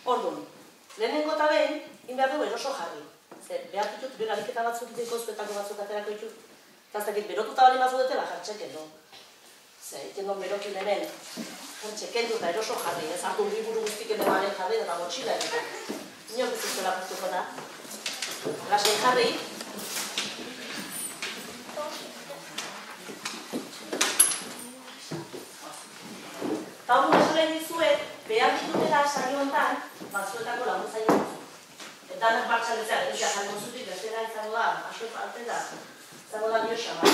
Orduan, lehenengo eta behin, inbehar dugu eroso jarri. Behar ditut, bera aliketa batzuk diteko, ezpetako batzuk aterako ditut, eta ez dakit berotuta bali mazu dutela jartxeken du. Iten duen berokin hemen, jartxeken du eta eroso jarri, ez hartu liburu guztik ere baren jarri eta motxila egiten. Inok ez izela puztuko da. Lasen jarri. Eta hori esan dizuet, behar ditutela saio honetan, batzuetako laguntzaile batzuk. Danak martxan ez gara, jarriko zutik, bestela izango da, asko partela, izango da biosa bat.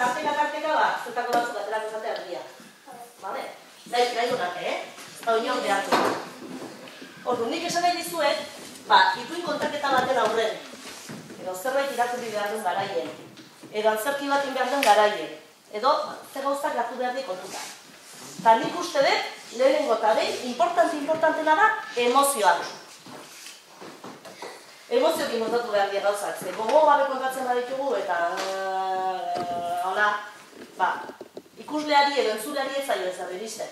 Tarteka bat, zuetako batzuk aterako zate erdia. Bale? Nahi honak, Eta hori hau behartu. Ordu, nik esan nahi dizuet, ipuin kontaketa baten aurren, edo zerbait irakurri behar duen garaien, edo antzerki bat behar duen garaien, edo zer gauzak hartu behar di kontuta. Eta nik uste dut, lehenengo eta behin, importantena da emozioak. Emozioekin kontatu behar dira gauzak, ze gogo gabe kontatzen baditugu eta ikusleari edo entzuleari ez zaio ezer iristen.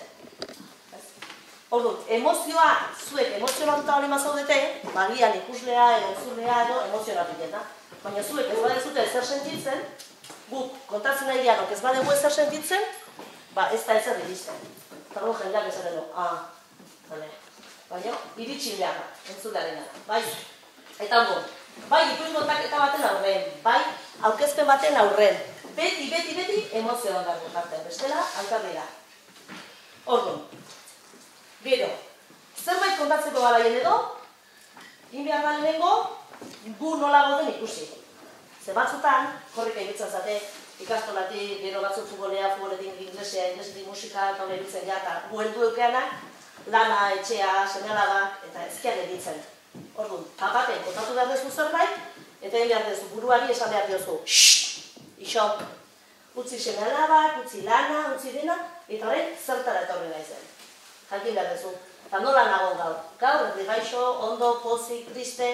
Orduan, emozioa, zuek emozionatuta hori mazaudete, bagian ikuslea edo entzulea edo emozionatu dira. Baina zuek ez badezute ezer sentitzen, guk kontatzen nahi dianok ez badegu ezer sentitzen, ez da ezer iristen. Eta gero jendeak esaten du, baina iritsi behar da, entzulearen bai. Eta hon, bai ipuin kontaketa baten aurren, bai aurkezpen baten aurren, beti emozioan dago jartzen, bestela, alkarri da. Orduan, gero, zerbait kontatzeko garaien edo, inbehar da lehenengo, gu nola gauden ikusi. Ze batzutan, korrika irutzen zate, ikastolatik, gero batzuk futboletik inglesetik musika, eta hori irutzen ja, eta gu heldu eukeanak, lana, etxea, seme-alabak, eta ezkian editzen. Orduan, papaten kontatu behar dezu zerbait, eta egin behar dezu buruari esan behar diozu. Ixo, utzi seme-alabak, utzi lana, utzi dena, eta horrein zertara etorri naizen. Jakin behar dezu. Eta nola nago gaur. Gaur, erdi gaixo, ondo, pozik, triste,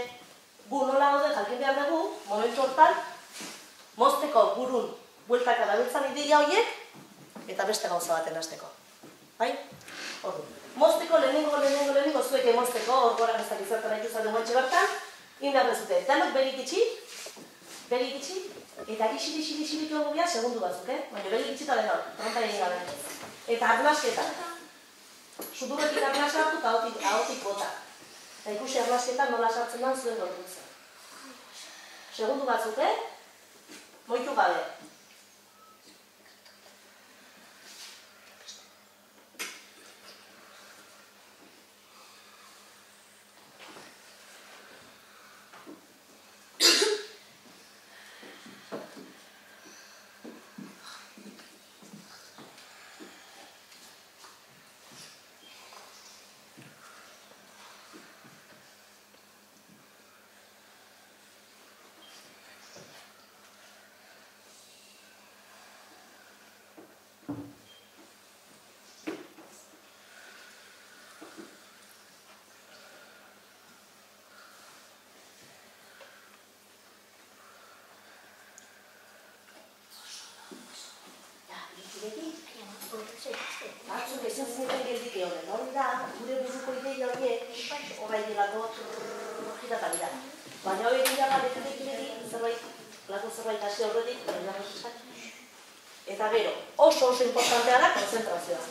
gu nola gaude jakin behar dugu, momentu hortan, mozteko burun bueltaka dabiltzan ideia horiek, eta beste gauza baten hasteko. Bai? Orduan. Mozteko, lehenengo, zuek emozteko, orgoran ez dakit zertan haitu zaren guantxe bertan, indar dezute. Danok begik itxi, eta gixi dugu behar segundu batzuk, baina begik itxita denok, tronta egin gabe. Eta arnasketa. Sudurretik arnaska hartu eta ahotik bota. Eta ikusi arnasketan nola sartzen den zuen gorputzen. Segundu batzuk, moitu gabe. Batzuk ezin zineten geldik egonen, hori da, gure buruko ideia horiek, horrai dilako girata dira. Baina hori dira batetik lako zerbait hasi horretik, eta gero, oso importantea da konzentrazioa.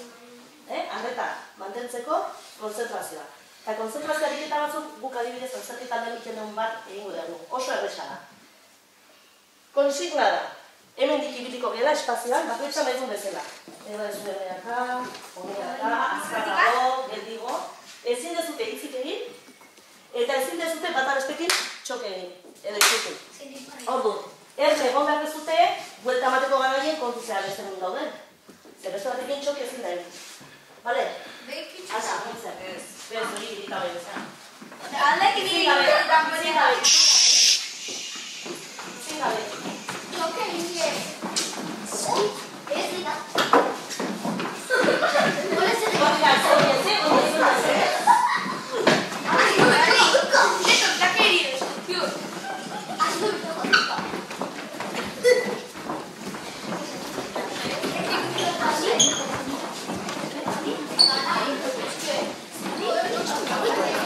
Arreta, mantentzeko konzentrazioa. Eta konzentrazioa ariketa batzuk guk adibidez antzerketan den ikenen bat egingo dugu, oso erresa da. Konsigna da. Hemen dikibiliko gela espazioan, bakoitza nahi duen bezala. Ego ez berreaka, honeaka, azkarrago, geldigo. Ezin dezute hitzik egin, eta ezin dezute bat abestekin txoke egin, edo ikutu. Orduan, erne egon behar dezute, buelta mateko garaien kontuzea beste nun dauden. Zer beste batekin txoke ezin da egin. Bale? Asa, zer. Bez, hori girita bai bezala. Ezin gabe. Ezin gabe. Txoke egin dira. Ez dira. Thank you.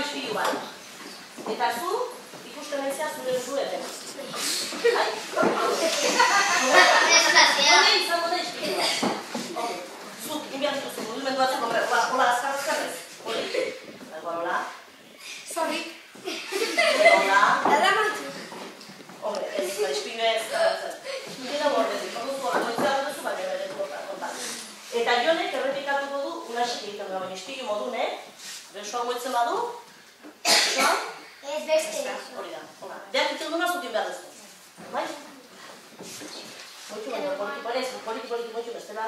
dago ispilu bat. Eta zu, ikusten naizea zure duzu hemen. Bai? Hone izango da ispilu bat. Zuk, inbian dituzu, mugimendu batzuk, hola, azkar-azkarrez. Hori, hola. Sorry. Hola. Hala maitu. Hombre, ez, ispilu ez. Gero gordetik, orduko, goitzea duzu, baina bere kontak. Eta Jonek errepikatuko du, unasik egiten da, baina ispilu modune, besoa goitzen badu, besoa? Ez beste. Hori da, hola. Beak itzen duna zutin behar dezko. Bai? Moitu baina, poliki moitu bestela.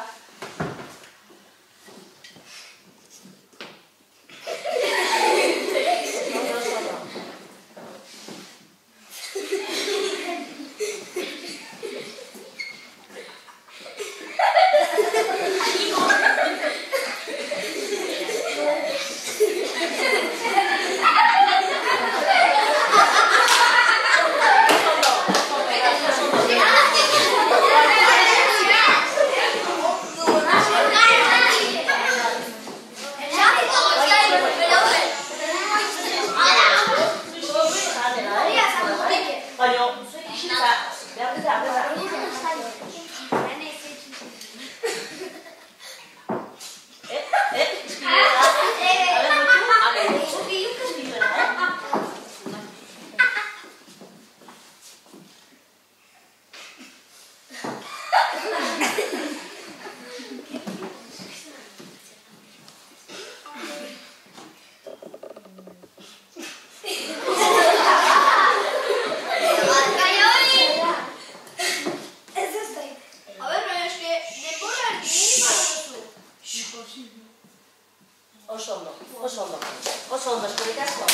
Oso ondo, eskerrik asko.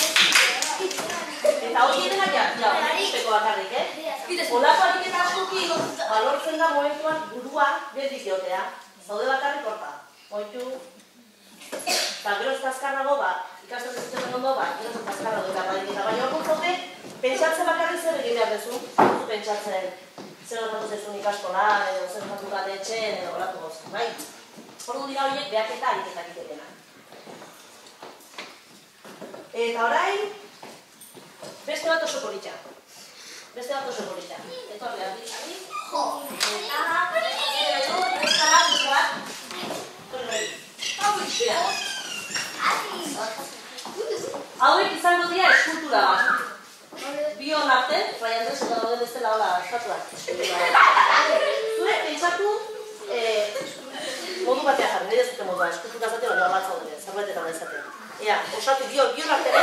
Eta hori edenak ikusteko bakarrik, Olako ariketa askokin, balortzen da momentuan burua geldik egotea. Zaude bakarrik horta. Moitu. Eta gero ez azkarrago, ikasten dezuten ondo, gero ez azkarrago eta badikita. Baina hor zaude, pentsatzen bakarrik zer egin behar dezu. Pentsatzen zer gertatu zezun ikaskola, edo zer gertatu gatetxen, edo olatu gozak, bai? Ordu dira horiek behaketa ariketak itetenak. Eta orain, beste bat oso politxa. Etorri, ardi. Jo! Hauek izango dira eskultura bat. Bion arte, Bai Andres eta dauden ez dela hola estatuak. Zue, pentsatu, modu batean jarri, nire zute modua, eskultura zaten hori bat zaudere, zerbaitetan da izaten. Ea, osatu bion artere.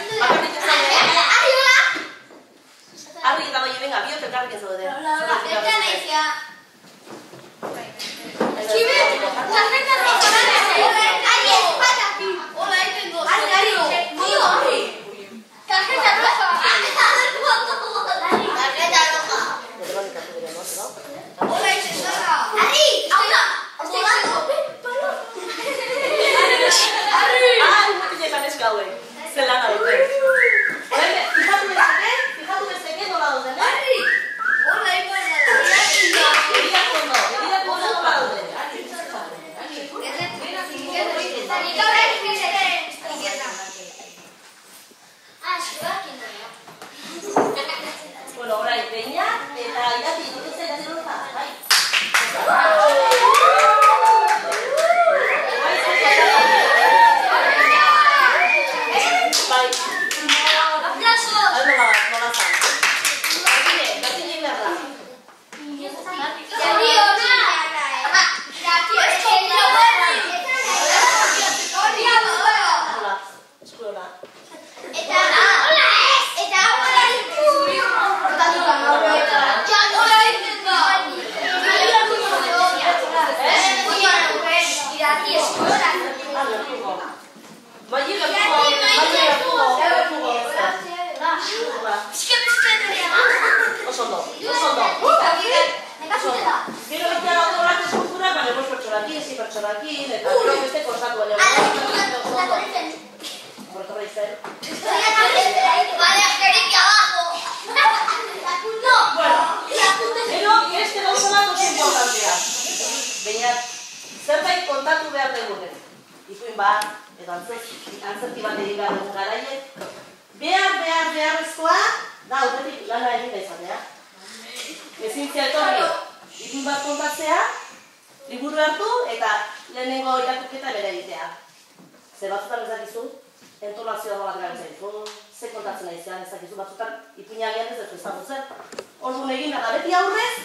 Bakarrik ez zaudere. Arrik eta bai, venga, bion elkarrik ez zaudere. Bueno, orain, beina eta irati, dutuzea irati lorta, bai? Bai. Aplausos! Nola zan. Gazine inberda. Hola, eskuela. Oso ondo. Gero betea dago horako eskultura, baina bost pertsonakin, 6 pertsonakin, eta gero beste kostatu baina. Muerto Reizel. Bueno, gero beste gauza bat oso importantea. Baina, zerbait kontatu behar degunen. Ipuin bat, edo antzerki bat egin behar dugun garaiek. Beharrezkoa, da, aurretik lana egita izatea. Ezintzia etorri, ipuin bat kontatzea, liburu hartu, eta lehenengo irakurketa bere egitea. Ze batzutan ez dakizu, entonazioa bat gara zaizu, ze kontatzen aizean ez dakizu batzutan, ipuina agian ez dut ezagutzen. Orduan egin da, beti aurrez,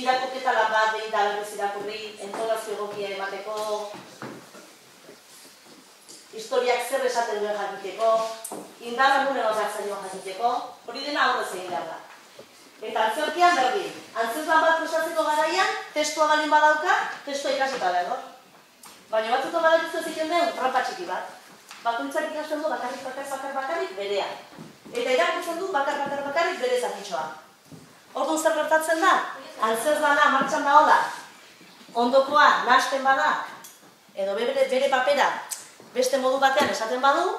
irakurketa lan bat, behin da berrez irakurri, entonazio egokia emateko, historiak zer esaten duen jakiteko, indarra nune horrak zaino jakiteko, hori dena aurrez egin behar da. Eta antzerkian berdin, antzerkian bat prestatzeko garaian, testua balin badauka, testua ikasita behar. Baina batzuko badakitzu ez egiten den, trampa txiki bat. Bakoitzak ikasten du bakarrik berea. Eta irakurtzen du bakarrik bere zakitxoa. Orduan zer gertatzen da? Antzerz bada, martxan daola, ondokoa nahasten bada, edo bere papera beste modu batean esaten badu,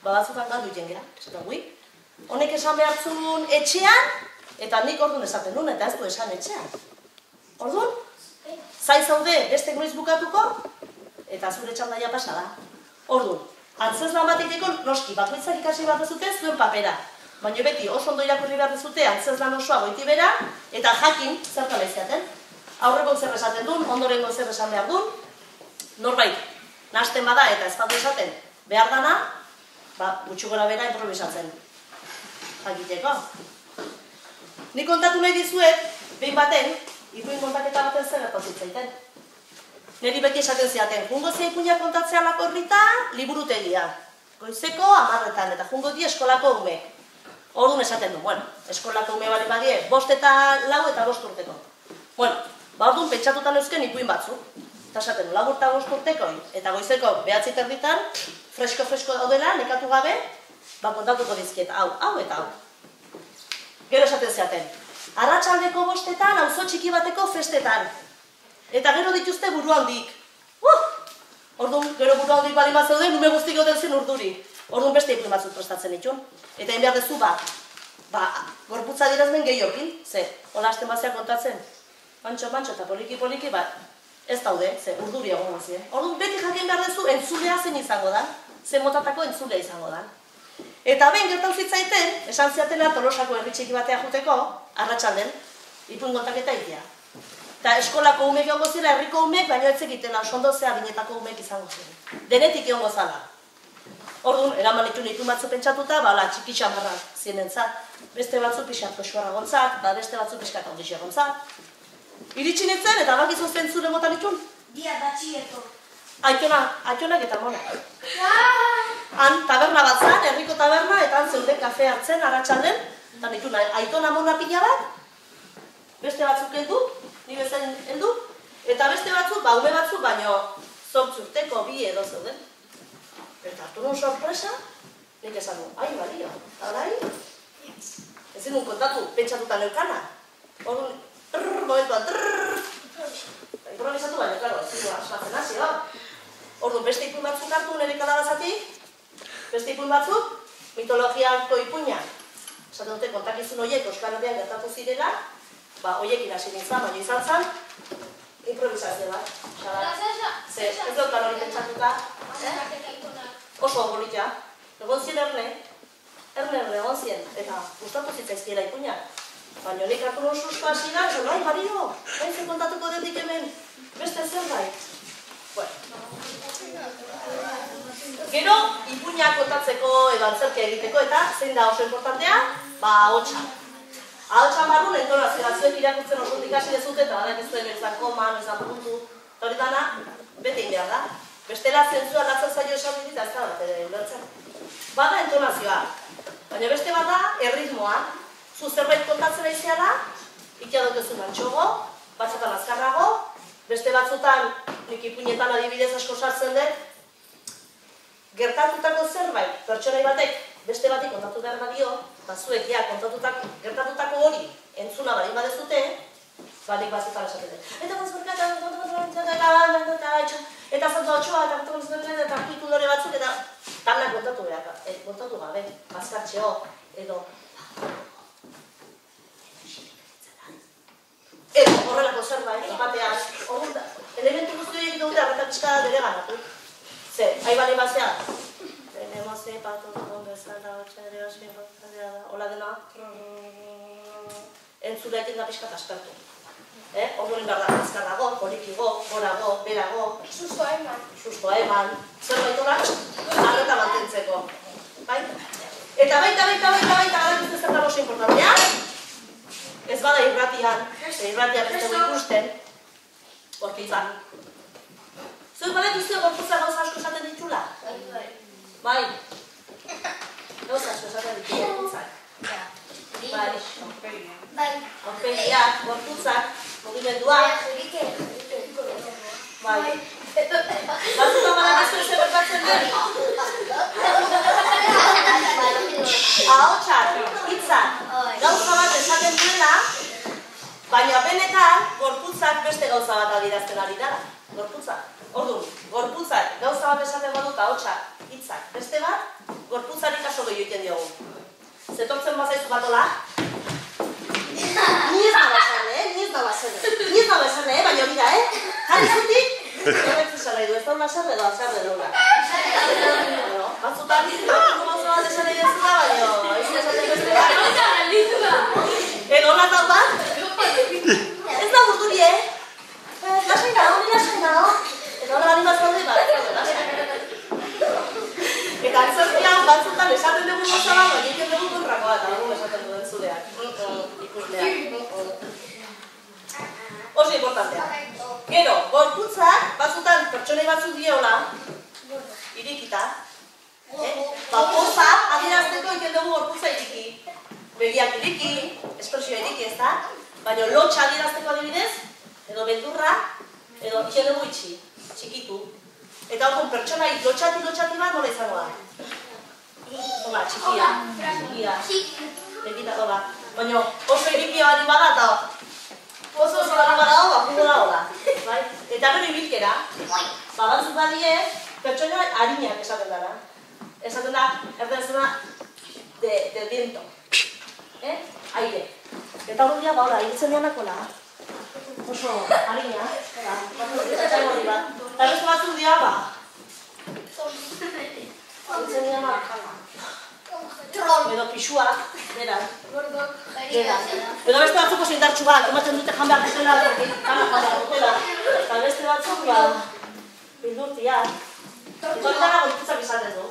batzutan galdu jengera, esaten gui. Honek esan behartzun etxean, eta nik orduan esaten duen, eta ez du esan etxean. Orduan, zai zaude beste noiz bukatuko, eta zure txandaia pasa da. Orduan, antzerz lan bat egiteko noski, bakoitzak ikasi bat dezute zuen papera. Baina beti oso ondo irakurri behar dezute antzerz lan osoa goiti bera, eta jakin zertala izaten. Aurreko zer esaten duen, ondorengo zer esan behar duen, norbait, nahasten bada eta ez badu esaten behar dana, gutxi gora bera improvisatzen. Jakiteko. Nik kontatu nahi dizuet, behin baten, ipuin kontaketa baten zer gertatu zitzaiten. Neri beti esaten ziaten, jungo zia ipuina kontatzea lakorrita, liburutegia. Goizeko 10:00 eta jungo di eskolako umek. Orduan esaten du, bueno, eskolako ume bali badie, 5 eta 4 eta 5 urteko. Bueno, orduan pentsatutan eusken ipuin batzuk. Eta esaten du, 4 eta 5 urtekoi, eta goizeko 9:30, fresko daudela, nekatu gabe, kontatuko dizkiet, hau eta hau. Gero esaten ziaten, arratsaldeko 5etan, auzo txiki bateko festetan. Eta gero dituzte buru handik. Orduan, gero buru handik bali bat zeuden, ume guztik goten zen urduri. Orduan beste ipuin batzuk prestatzen ditun. Eta egin behar dezu, gorputza dirazmen gehiokin, ze, hola hasten bazea kontatzen. Mantxo eta poliki, ez daude, ze, urduri egon guzien. Orduan, beti jakin behar dezu, entzulea zen izango da, ze motatako entzulea izango da. Eta behin gertau zitzaiten, esan ziatela Tolosako herri txiki batea juteko, arratsalden, ipuin kontaketa itea. Eta eskolako umek egongo zira, herriko umek, baina ez egitela, oso ondo zea binetako umek izango ziren. Denetik egongo zala. Orduan, eraman itun ipuin batzu pentsatuta, txiki xamarrak zienentzat. Beste batzu pixat koxuara gontzat, beste batzu pixkat audizia gontzat. Iritsi nintzen, eta bakizu zen zure motan itun? Dia batxieto. Aitonak eta mona. Han taberna bat zan, herriko taberna, eta han zeuden kafe hartzen, arratsalden, eta nitun aitona mona pila bat, beste batzuk heldu, ni bezain heldu, eta beste batzuk, ume batzuk, baino 8 urteko 2 edo zeuden. Eta hartu nun sorpresa, nik esan du, balio, eta bai? Ez zinun kontatu, pentsatuta neukana. Orduan, momentuan, improvisatu baina, klaro, ez zinun asmatzen hasi, Orduan, beste ipuin batzuk hartu nire kalabazatik, beste ipuin batzuk, mitologiako ipuina. Esaten dute, kontakizun horiek Euskal Herrian gertatu zirela, horiek irasi nintzen, baina izan zen, improvisazio bat. Ze, ez dut hori pentsatuta, oso ongolia. Egon zien erne egon zien, eta gustatu zitzaizkiela ipuina. Baina honik hartu non susto hasi da, Mario, zen kontatuko detik hemen, beste zerbait. Gero, ipuina kontatzeko edo antzerkia egiteko eta zein da oso importantea? Ahotsa. Ahotsa barrun entonazioa zuek irakurtzen oso ikasi dezute eta badak ez duen ez da koma, ez da puntu, eta hori dana, bete behar da. Bestela zentzua latzen zaio esan dit, ez da bat ere ulertzen. Bada entonazioa, baina beste bada erritmoa. Zu zerbait kontatzen aizeala, ikia dutezu mantxogo, batzutan azkarrago, beste batzutan, nik ipuinetan adibidez asko sartzen dut, gertatutako zerbait, pertsonai batek, beste bati kontatu behar badio, eta zuek gertatutako hori entzuna balin badezute, nik batzutan esaten dut. Eta zantza otxoa, eta titulore batzuk, eta tanak kontatu gabe, bazkartxeo, edo edo horrelako zerbait, batean, elementu guzti horiek dute arreta pixka bere ganatu. Ze, ahi bali bazea, tenemos pato con bezala, otxere, osien, hola dena, entzuleekin da pixka aspertu. Orduan behar da, azkarrago, polikigo, gorago, berago, susto eman, zerbait horak, arreta mantentzeko. Eta baita, gara zer dago oso importantea, ez bada irratian, irratian ez dugu ikusten, gorputzan. Zuek badet uste gorputza gauza asko esaten ditula? Bai. Gauza asko esaten ditu gorputzak. Bai. Aurpegiak, gorputzak, mugimenduak. Bai. Batzutan badakizue zer gertatzen den? Ahotsak, hitzak, gauza bat esaten duela, baina benetan gorputzak beste gauza bat adierazten ari dara. Gorputzak. Orduan, gorputzak gauza bat esaten badut ahotsak, hitzak, beste bat, gorputzari kaso gehiago egiten diogu. Zetortzen bazaizu batola? Ni ez naba esan, baina hori da, Jarri zutik, horrek esan nahi du, ez dauna esan edo azar edola. Batzutan, gauza bat esan nahi dezula, baina ez esaten beste bat. Edo hola zau bat? Ez da urduri, Lasai nago. Eta hola gari bat zaude, eta antzerkian batzutan esaten dugu gozala, baina egiten dugu kontrakoa, eta dugu esaten duen zuleak. Ikusleak. Oso importantea. Gero, gorputzak batzutan pertsonei batzuk diola, irikita. Poza adierazteko egiten dugu gorputza iriki. Begiak iriki, espresioa iriki ez da, baina lotxa adierazteko adibidez, edo beldurra, edo egiten dugu itxi, txikitu. Eta hor, pertsonai lotxati bat nola izango da. Hola, txikia. Egita, hola. Baina oso irikia bali bada eta oso bali bada bakungo da hola. Eta gero ibilkera, batzuk badie, pertsona harinak esaten dara. Esaten da, erdezena, del viento. Aire. Eta hori da, hola, ibiltzen dianakola. Oso harina, eta beste batzuk dira, ibiltzen dianakola. Edo pixuak, bera. Edo beste batzuk oso indartxu bat, ematen dute jan behar dutela, eta beste batzuk, bildurtiak. Eta hori dara gorputzak izaten du.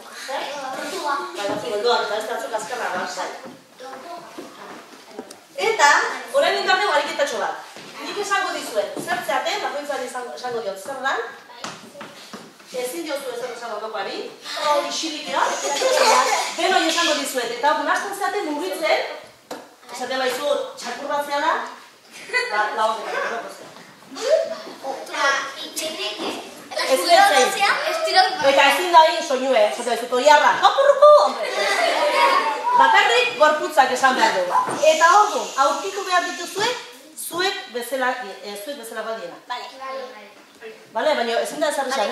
Batzuk belduak, eta beste batzuk azkarra bat. Eta, orain inkartego ariketatxo bat. Nik esango dizuet, zer zeaten, bakoitzari esango diot zer lan, ezin diozu ezer esan ondokoari, isilik denoi esango dizuet, eta nasten zeaten mugitzen, esaten baizu txakur bat zeala, la hondetan, eta ezin da egin soinue, esaten baizu toiarra, kapurruku, bakarrik gorputzak esan behar dugu. Eta orduan, aurkitu behar dituzue, zuek bezala badiena. Bale, baina ezin da ezar esan,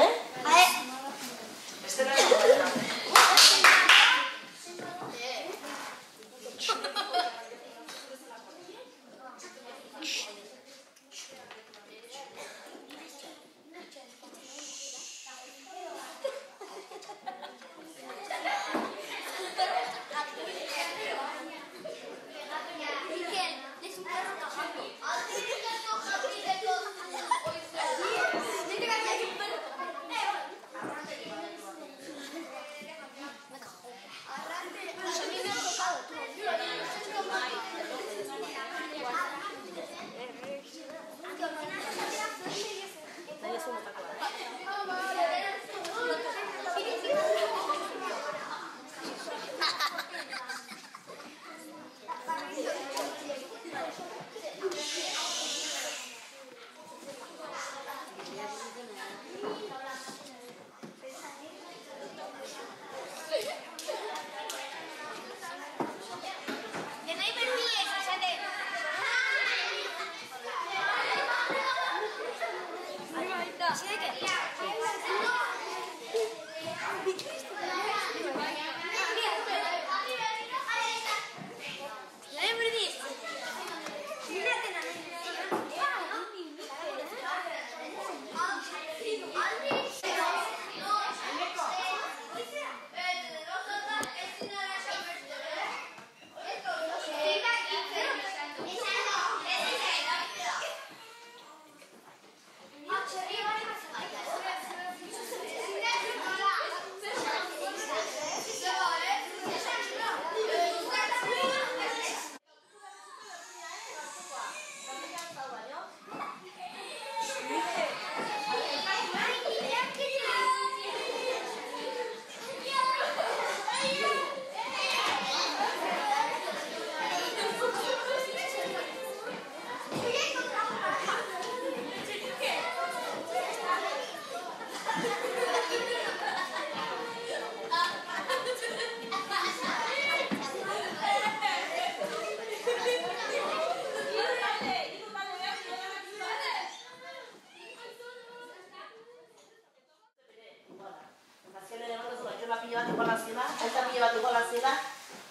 Azkenean egon duzu, aitona pila bat igual azkena, aita pila bat igual azkena,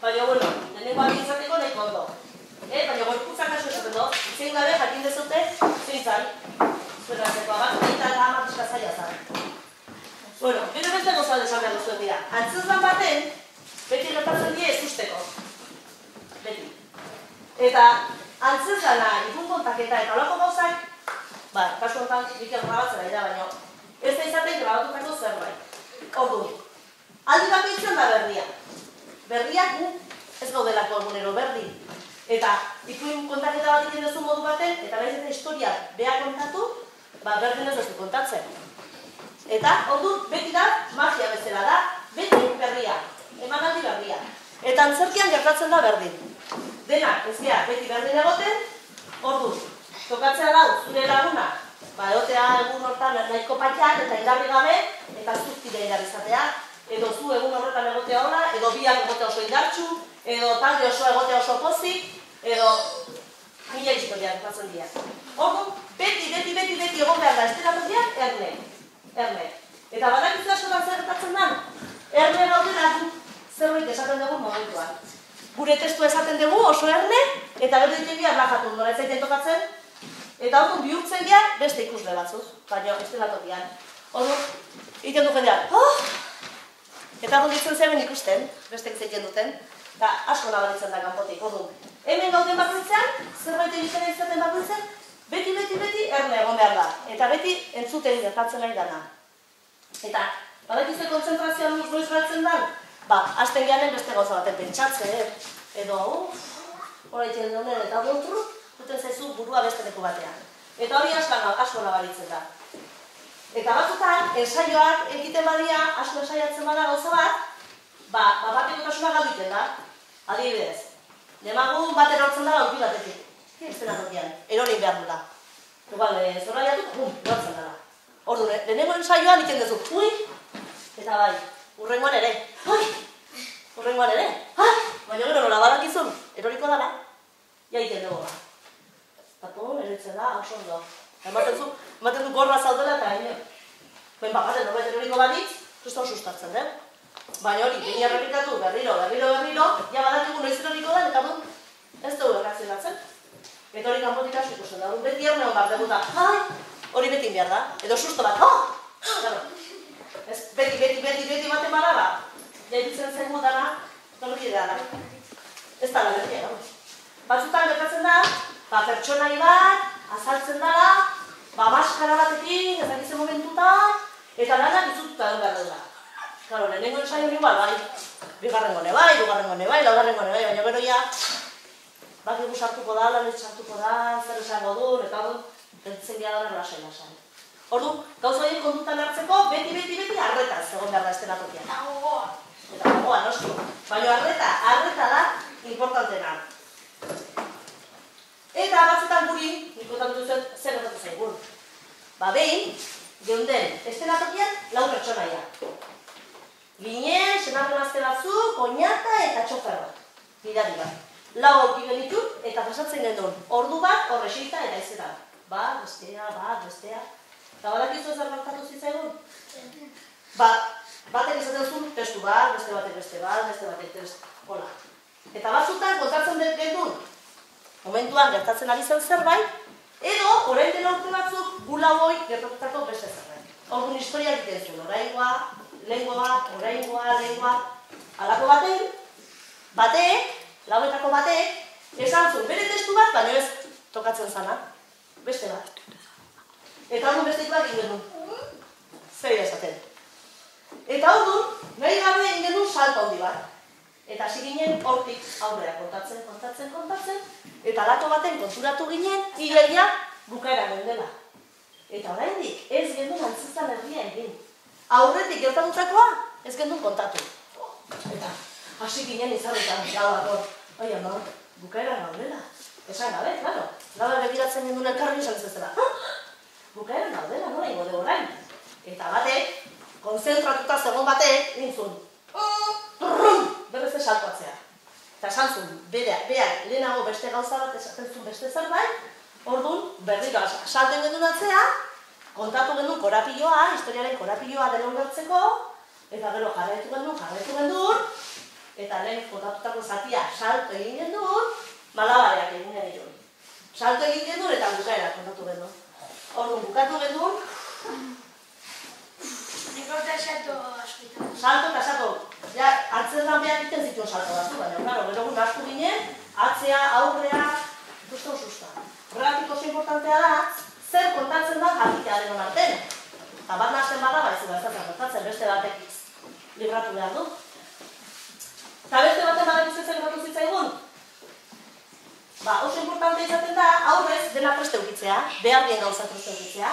baina, bueno, lehenengo abin izateko nahiko ondo. Baina gorputzak asko esaten do, zein gabe jakin dezute, zein zan. Zerratzeko, abatu eta amat eska zaila zan. Bueno, gero beste gozal esan behar duzuen dira. Antzezlan baten, beti gertatzen die ezusteko. Beti. Eta antzezlana, ikun kontaketa eta olako gauzak, kasu honetan Mikel grabatzera dira, baina ez da izaten grabatutako zerbait. Ordu, aldi bakoitzen da berria. Berriak ez gaudelako egunero berri. Eta ikuin kontaketa bat egin duzu modu baten, eta nahiz eta historia beha kontatu, berdin ez duzu kontatzen. Eta, ordu, beti da, magia bezala da, beti berria, emanaldi berria. Eta antzerkian gertatzen da berdin. Denak, ez gea, beti berdin egoten, ordu, tokatzea da, zure laguna, egotea egun hortan nahiko patxak eta indarri gabe, eta zuztide indarri izatea, edo zu egun horretan egotea hola, edo biak egotea oso indartxu, edo talde oso egotea oso pozik, edo mila historia gertatzen dira. Ordu, beti egon behar da estelatokiak, erne. Eta badakizu askotan zer gertatzen den, erne gaudela zerbait esaten dugu momentuan. Gure testua esaten dugu oso erne, eta berdin jendia erlajatu nola ez zaiten tokatzen, eta orduan bihurtzen gea beste ikusle batzuk, baina estelatokian. Ordu, iten du jendean, eta orduan ditzen zeben ikusten, beste egiten duten, eta asko nabaritzen da kanpotik, orduan. Hemen gauden bakoitzean, zerbait egiten izaten bakoitzean, beti erne egon behar da. Eta beti entzuten gertatzen nahi dana. Eta, badakizue kontzentrazioan noiz galtzen den? Hasten gehanen beste gauza baten pentsatzen, edo, horretzen honen eta duten zaizu burua beste leku batean. Eta hori asko nabaritzen da. Eta batzutan, ensaioak egiten badia, asko ensaiatzen bada gauza bat, batekotasuna galduiten da. Adibidez, demagun bat erortzen da aurki batetik. Eszenatokian, erorin behar dula. Igual, zorraiatu, lortzen dela. Ordu, lehenengo ensaioan iten duzu, eta bai, urrengoan ere, baina gero nola badakizun, eroriko dela, ja iten dugu ba. Eta eretzen da, oso ondo. Ematen du gorra zaudela eta haine. Ben bakaten norbait eroriko baditz, sustatzen, Baina hori, bini errepikatu, berriro, ja badakigu noiz eroriko da, eta ez dugu erreakzionatzen. Eta hori kanpotik asko ikusten da, beti erne hon bat deguta, hori beti behar da, edo susto bat, beti baten bada, jaibitzen zengu dana, hori dara. Ez da berria, batzutan gertatzen da, pertsonai bat, azaltzen dara, maskara batekin, ezakizen momentutan, eta lanak izututa egon behar dela. Claro, lehenengo ensaio igual, bigarrengo nebai, laugarrengo nebai, baina gero ja, bakigu sartuko da, lanez sartuko da, zer esango duen, eta hori, entzen gara dara lasai. Ordu, gauza horiek kontutan hartzeko, beti arretaz egon behar da eszenatokian. Eta gogoa, noski. Baina arreta da importantena. Eta batzutan guri, importantu zen, zer gertatu zaigun. Behin, geunden eszenatokian 4 pertsonaia. Ginen, senarren azte batzu, koñata eta txofer bat. Gidari bat. 4 aurki genitut eta pasatzen genuen. Ordu bat, horrexeita eta izera. Bestea. Eta badakizu ez gertatu zitzaigun? Batek izaten zuen testu bat, beste batek testu. Hola. Eta batzutan kontatzen genuen, momentuan gertatzen ari zen zerbait, edo, orain den urte batzuk, gula hoi gertatutako beste zerbait. Orduan historia egiten zuen, oraingoa, alako batek, lauetako batek, esan zuen bere testu bat, baina ez tokatzen zana, beste bat. Eta orduan beste bat egin genuen, zer esaten. Eta orduan, nahi gabe egin genuen salto handi bat. Eta hasi ginen hortik aurrera kontatzen, eta alako baten konturatu ginen, hilegia bukaera geundela. Eta oraindik ez genuen antzezlan herria egin. Aurretik gertatutakoa ez genuen kontatu. Eta hasi ginen izaretan, gaudakor. Bukaera gaudela. Esan gabe, claro. Gabe begiratzen genuen elkarri esan ezazela. Bukaera gaudela, nola ingo dugu orain. Eta batek, konzentratuta zegoen batek, nintzun. Berrez esaltoatzea. Eta esan zuen, berak lehenago beste gauza bat esaten zuen beste zerbait, orduan, berriro salten genuen atzea, kontatu genuen korapilloa, historiaren korapilloa dela ulertzeko, Eta gero jarraitu gendun, eta lehen kontatutako zatia salto egin gendun, malabareak egin gendun. Salto egin gendun eta bukaera kontatu gendun. Orduan bukatu gendun. Salto eta salto. Ja, atzerran behar egiten zituen salto batzu, baina, claro, gero gu nastu ginen, atzea, aurrea, ikusten susta. Horregatik oso importantea da, zer kontatzen da jakitea denon artean. Eta bat nahasten bada, ez gertatzen beste batek libratu behar du. Eta beste baten badakizu zer gertatu zitzaigun? Oso importantea izaten da, aurrez dena preste ukitzea, behar dien gauza preste ukitzea.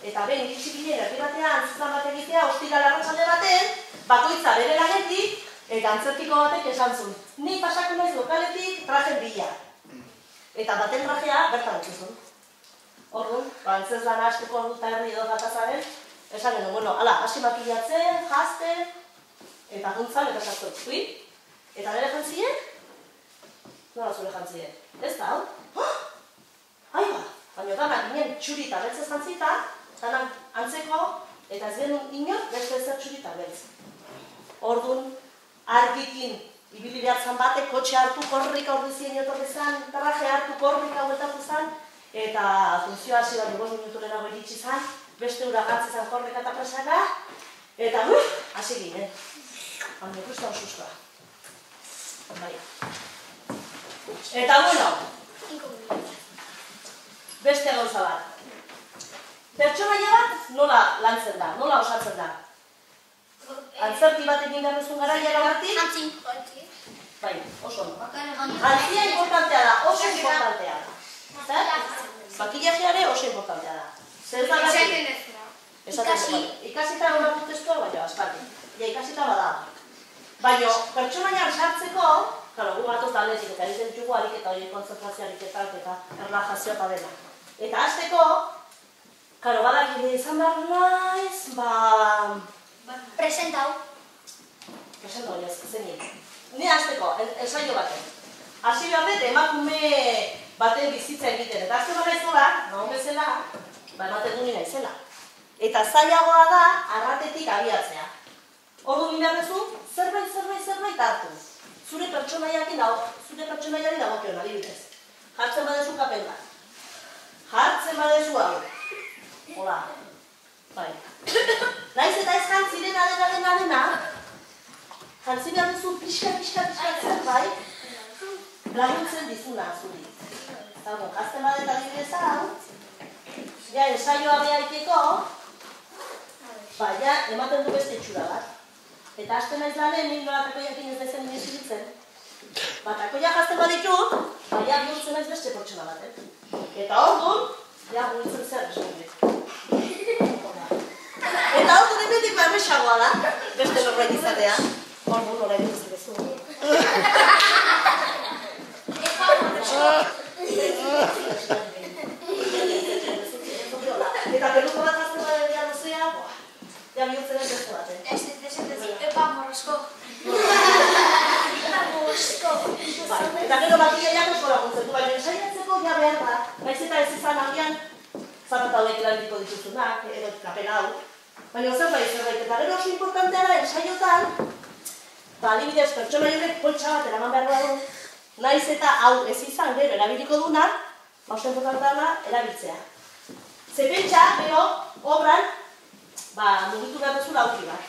Eta behin iritsi ginen herri batean, zizan bat egitea, ostiral arratsalde baten, bakoitza bere lanetik, eta antzerkiko batek esan zuen. Ni pasako naiz lokaletik trajen bila. Eta baten trajea bertan utzi zuen. Orduan, antzez lan hasteko ordu eta herri edo gatazaren, esan genuen, bueno, ala, hasi makillatzen, jazten, eta juntzan, eta sartu zui. Eta nire jantziek? Nola zure jantziek? Ez da, hau? Aiba! Baina danak ginen txuri eta beltzez jantzita, danak antzeko, eta ez genuen inor, beste ezer txuri eta beltz. Orduan, argikin, ibili behar zan batek, kotxe hartu korrika ordizien etorri zan, traje hartu korrika hueltatu zan, eta funtzioa hasi bat 5 minutu lehenago iritsi zan, beste ura gatzi zan korrika eta presaka, eta hasi ginen. Baina ikusten osustua. Eta bueno, beste gauza bat. Pertsonaia bat nola lantzen da, nola osatzen da? Antzerki bat egin behar duzun gara jara batik? Jantzi. Bai, oso ondo. Jantzia importantea da, oso importantea da. Makillajeare oso importantea da. Zer da gatik? Ikasita hona protestua, baina aspati. Ja, ikasita bada. Baina, pertsonaian sartzeko, gu gatoz da aldetik, eta egiten ditugu ariketa hori konzentrazio ariketak eta erlajazioa eta dena. Eta hasteko, badak izan behar naiz, Presentau. Presentau, zenik. Ni hasteko, ensaio baten. Hasi behar dut, emakume baten bizitza egiten. Eta azte bada izola, nagon bezala, ematen du nina izela. Eta zailagoa da, arratetik abiatzea. Ordu behar duzu, zerbait hartu. Zure pertsonaiari dagokion, adibidez. Jartzen badezu kapel bat. Jartzen badezu hau. Hola. Bai. Naiz eta ez jantzi dena, jantzi behar duzu pixka zerbait, laguntzen dizuna zuri. Jartzen badet adibidez hau, ja, ensaioa behaiteko, ja, ematen du beste itxura bat. Eta hasten naiz lanen, nik nola takoiakin ez daizen nire ziritzen. Takoiak jazten baditut, ja, bihurtzen naiz beste pertsona batek. Eta orduan, ja, guitzen zer eskondik. Eta orduan emetik erresagoa da, beste norbait izatea. Orduan, nola egin zekezu. Eta peluko bat jazten badea luzea, ja, bihurtzen ez beste batek. Epa morrosko. Eta gero makillajeak oso laguntzen du, baina ensaiatzeko ja behar da. Naiz eta ez izan agian, zapat hauek lanbiko dituzunak, edo kapen hau. Baina zerbait, eta gero oso importantea da ensaiotan, adibidez, pertsona horrek poltsa bat eraman behar du, naiz eta hau ez izan gero erabiliko duna, oso importantea da erabiltzea. Ze pentsa, gero, obran, mugitu behar duzula aurki bat.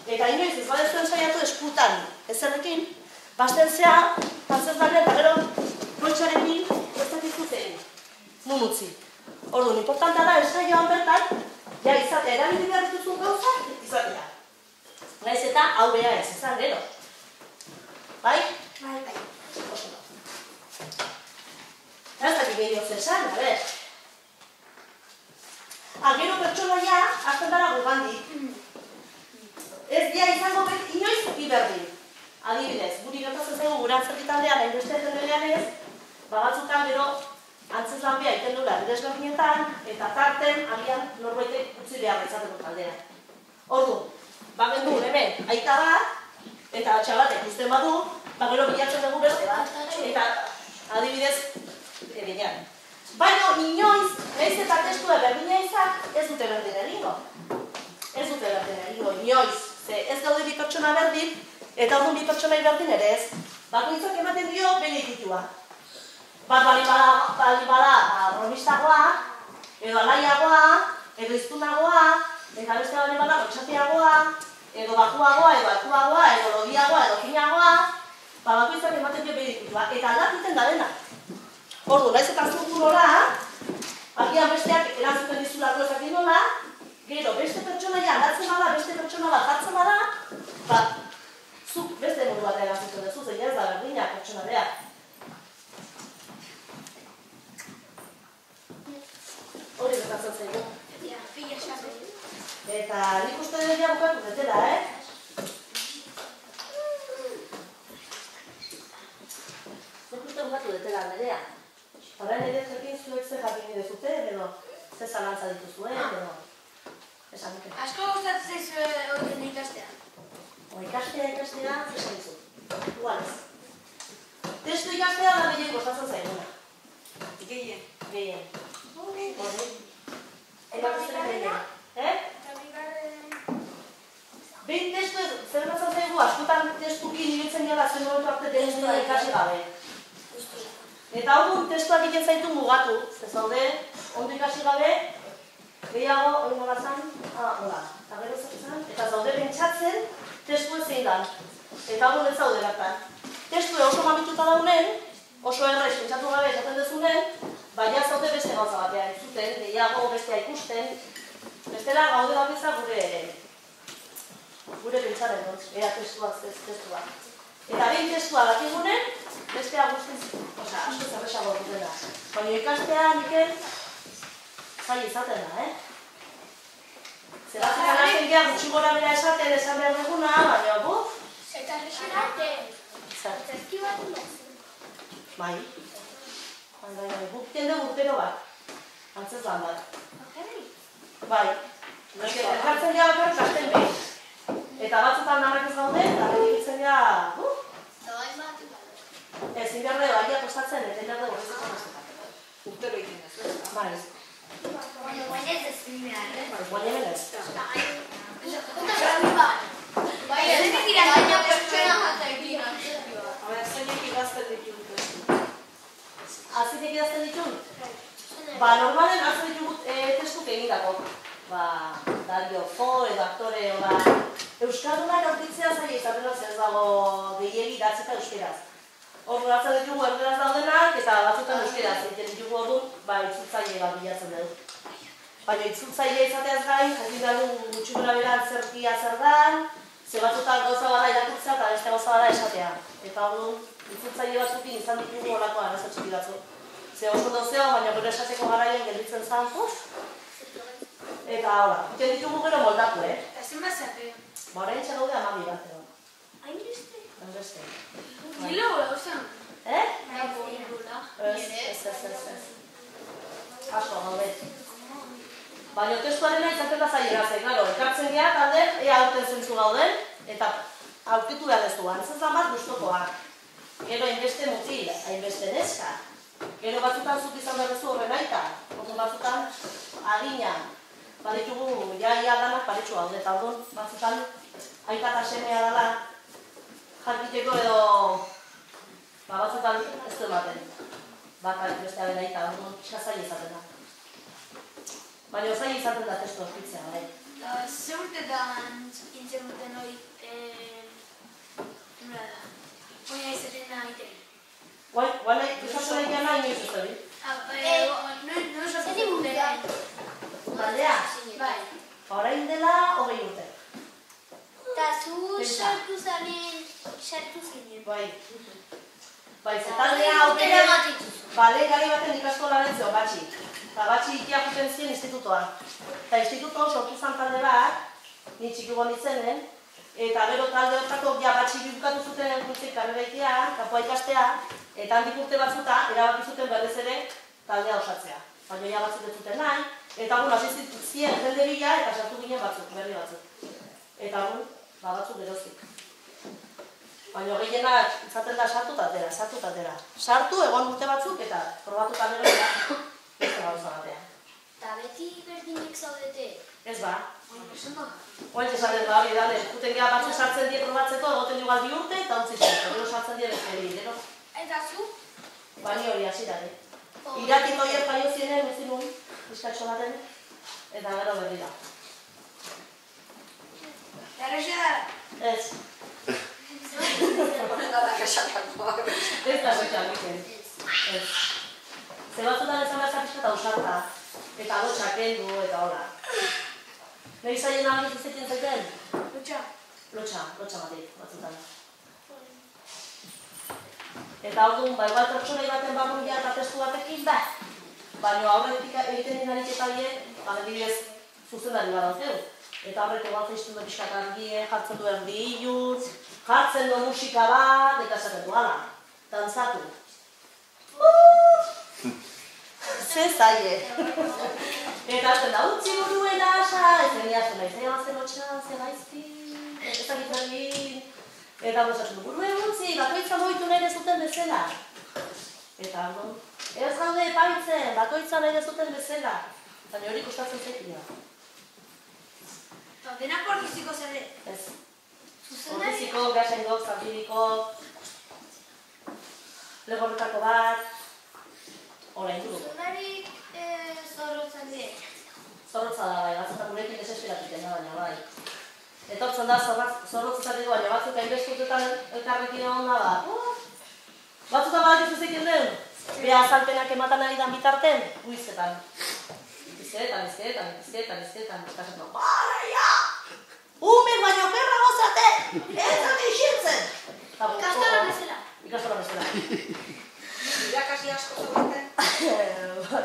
Eta inoiz ez badezu ensaiatu eskutan ezerrekin, basten zea, pantzez barrean, eta gero poltsarekin ez dakizuten nun utzi. Orduan, importantea da ensaioan bertan, ja izatea erabili behar dituzun gauza, izatea. Naiz eta hau beha ez izan gero. Bai? Bai. Oso da. Ez dakik gehiago zesan, a ber. Gero pertsonaia, hasten dara gugandik. Ez dia izango inoiz biberdin. Adibidez, guri gertatzen zaigu gure antzerki taldean, hainbeste zenelean ez, batzutan gero antzez lan beha iten dula desberdinetan, eta tarten agian norbaitek utzi behar izaten du taldean. Orduan, gendu hemen aita bat, eta txabatek uzten badu, gero bilatzen dugu beste bat, eta adibidez, eginean. Baina inoiz, nahiz eta testua berdina izan, ez dute berdin egingo. Ez dute berdin egingo, inoiz. Ez pertsona berdin, eta orduan bi pertsonai berdin ere ez. Bakoitzak ematen dio bere ititua. Bat bali bada bromistagoa, edo alaiagoa, edo iztunagoa, eta beste bali bada gotxatiagoa, edo bakuagoa, edo altuagoa, edo lodiagoa, edo finagoa, bakoitzak ematen dio bere ititua. Eta aldakiten da dena. Ordu, naiz eta zurtu nola, agian besteak erantzuten dizulako ezakin nola, gero beste pertsonaia aldatzen bada, beste pertsona bat jartzen bada, zuk beste modu bat erantzuten duzu, zein ez da berdina pertsona behar. Hori gertatzen zaigu. Eta nik uste dut ja bukatu betela, Nik uste bukatu betela, Nerea. Horrein ere jakin zuek ze jakin dezute, edo ze zalantza dituzuen, edo... Esan duke. Asko gustatzen zaizue horien ikastea. Ikastea, zesan dizu. Igual ez. Testu ikastea da gehien kostatzen zaiguna. Gehien. Gehien. Emakusten gehien. Behin testu ez, zer batzen zaigu, askotan testukin ibiltzen gara zen momentu arte testua ikasi gabe. Eta hau testuak egiten zaitu mugatu, ez zaude, ondo ikasi gabe, gehiago, hori nola zan, hola, eta gero zer zan, eta zaude pentsatzen, testu ez zein dan. Eta hau ez zaude bertan. Testu oso mamituta daunen, oso erraiz pentsatu gabe esaten dezunen, baina zaude beste gauza batean entzuten, gehiago bestea ikusten, bestela gaude bakiza gure pentsaren dut, ea testuak. Eta behin testua dakigunen, bestea guztiz, asko zerresago dutela. Baina ikastea niken zai izaten da, Zeratzen hasten geha gutxi gora bera esaten esan behar duguna, baina buf? Eta rexerate. Zerki bat unazen. Bai. Guk jende urtero bat. Antzez lan bat. Bai. Jartzen geha bakarrik hasten behin. Eta batzutan namak ez gaude, eta behitzen geha... Ezin behar dugu, agia kostatzen, eta behar dugu horrezatzen hastetan. Urtero egin ez. Bai. Baina ez ez behar, Baina hemen ez. Bai, ez dira baina pertsona jata egin. Zeinek idazten ditut. Azinek idazten ditun? Normalen azten ditut testuk egindako. Dario Fo, edo aktore, Euskaldunak aurkitzea zaila izaten ez dago gehiegi idatzeta euskeraz. Hor hartzen ditugu erderaz daudenak eta batzutan euskeraz. Egiten ditugu orduan, itzultzaile bat bilatzen dugu. Baina itzultzaile izateaz gain, jakin dugu gutxi gora beran zerkia zer dan, ze batzutan gauza bada irakurtzea eta beste gauza bada esatea. Eta orduan, itzultzaile batzukin izan ditugu horako arazo txiki batzu. Ze oso dozeo, baina gure esateko garaian gelditzen zan, Eta hola, iten ditugu gero moldatu, Eta zenbat zate? Horain txagaude 12 bat edo. Hainbeste? Hainbeste. Gila gula usan? Nahiko gula. Ez. Asko gaude. Baina testuarena izaten da zailera zen, ekartzen geha talde, ea aurten zentzu gauden, eta aurkitu behar dezu, antzezan bat gustokoak. Gero hainbeste mutil, hainbeste neska. Gero batzutan zut izan behar dezu horren aita, batzutan adina. Baditugu, ia danak paritxu haude, eta orduan batzutan aita eta semea dela jakiteko edo batzutan ez du ematen. Batak bestearen aita, orduan pixka zaila izaten da. Baina zaila izaten da testu aurkitzea, bai. Ze urtetan intzen duten hori, oina izaten da aite? Guana, izazuen egin nahi inoiz ez hori? No esatzen duten. Taldea? Bai. Horain dela 20 urte. Eta zu sartu zinen. Bai. Ze taldea aukera lehen gari baten ikasko lanetzeo, batxi. Eta batxi ikia juten ziren institutoa. Eta institutoa sortu zan talde bat, ni txiki gonditzenen, eta gero talde hortako batxi bukatu zuten guztik karrera ikia, kapua ikastea, eta handik urte batzuta, erabaki zuten berriz ere taldea osatzea. Baina batzuk ez zuten nahi, eta hasi ziren jende bila eta sartu ginen batzuk, berri batzuk. Eta batzuk geroztik. Baina gehienak izaten da sartu eta atera. Sartu, egon urte batzuk eta probatu eta gero beste gauza batean. Eta beti berdinek zaudete. Ez ba. Oain esan dut, hori da, juten geha batzu sartzen die probatzeko, egoten dugu 2 urte, eta utzi zen, gero sartzen die beste egin, Eta zu? Bani hori hasi dare. Iratik oier jaio ziren, utzi nuen, bizkatxo baten, eta gero berri da. Errexea da? Ez. Ez da soitxan egiten. Ez. Ze batzutan ezan behar zapizka eta usarta. Eta lotxak kendu eta hola. Nahi zaien aldiz izaten zaiten? Lotxa. Lotxa batik, batzutan. Eta orduan, igual pertsonei baten barruia eta testu batekin, baina aurretik egiten dien ariketa horiek, adibidez, zuzendari gara zeu. Eta horrek egual zeiztun du pixkat argie, jartzen du erdi iluz, jartzen du musika bat, eta esaten du, ala, dantzatu. Ze zaie. Eta azten da, utzi buruen asa, ez geniazen nahi, zeia bazten lotxan, ze gaizki, ezagitzen egin. Eta bosatzen du, buruen utzi, bakoitza moitu nahi dezuten bezala. Eta hor, ez gaude epaitzen, bakoitza nahi dezuten bezala. Eta hori kostatzen zekila. Denak ordiziko zede? Ez. Ordiziko, gasaingo, zanbiriko, legorretako bat, hola indugu. Zuzendarik zorrotzan die? Zorrotza da bai, batzutak gurekin desesperatik da baina bai. Etortzen da zorrotza dugu, baina batzuk hainbestutetan elkarrekin egon da bat. Batzutan badakizu zeiken den, beha azalpenak ematan ari dan bitarten, guizetan. Izkeretan, ikasetan. Baraia! Umek baino perra gozate! Ez zate isiltzen! Ikastola bezala? Ikastola bezala. Irakasle asko zaten?